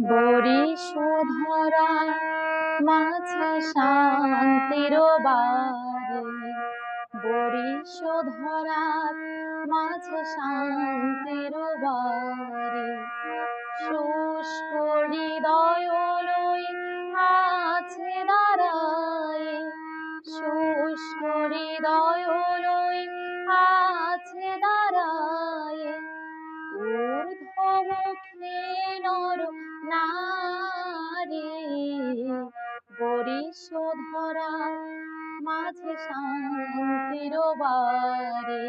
বরিশধরা মাঝে শান্তির বারে, বরিশধরার মাঝে শান্তির বারে, শুষ্ক হৃদয় লই আছে দাঁড়ায়, শুষ্ক হৃদয় লই আছে দাঁড়ায়, ঊর্ধ্বমুখী নর নারী, বরিশধরা মাঝে শান্তির বারে।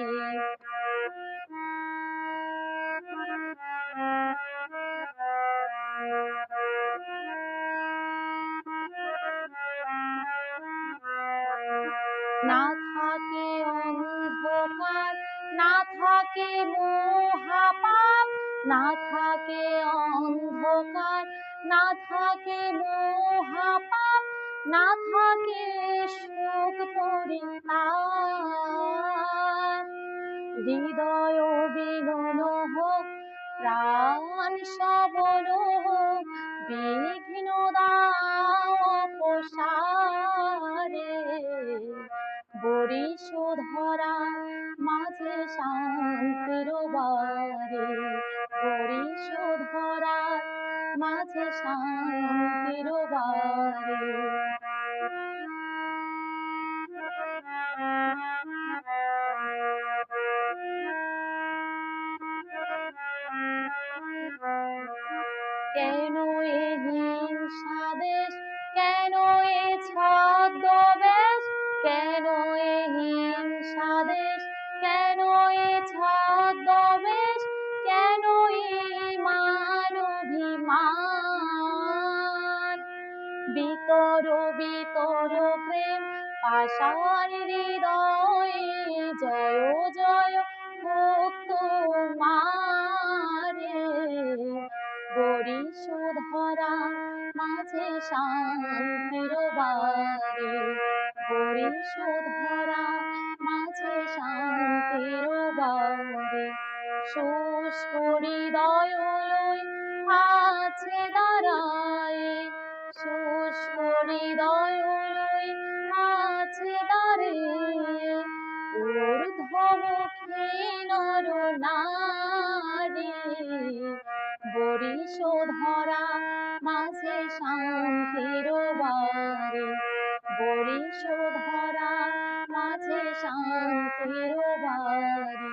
না থাকে অন্ধকার, না থাকে মহাপাপ, না থাকে অন্ধকার, না থাকে মহাপাপ, না থাকে শোক পরিতাপ। হৃদয় বিনন হোক, প্রাণ সবল হোক, বিঘ্ন দাও অপসারে, বরিশধরা মাঝে শান্তির বারে, বরিশধরা মাঝে শান্তির বারে। কেন এ হিংসা দেশ, কেন এ ছদ্মবেশ, কেন এ হিংসা দেশ, কেন এ ছদ্মবেশ, কেন এই মানবিমান। বিতর বিতর প্রেম পাষাণ হৃদয়ে, জয় জয় হোক তোমারে, বরিশধরা মাঝে শান্তির বারে, বরিশধরা মাঝে শান্তির বারে। শুষ্ক হৃদয় লই আছে দাঁড়ায়, শুষ্ক হৃদয় লই আছে দাঁড়িয়ে, ঊর্ধ্বমুখী নর নারী, বরিশধরা মাঝে শান্তির বারে, বরিশধরা মাঝে শান্তির বারে,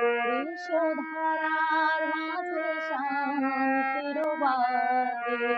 বরিশধরার মাঝে শান্তির বারে।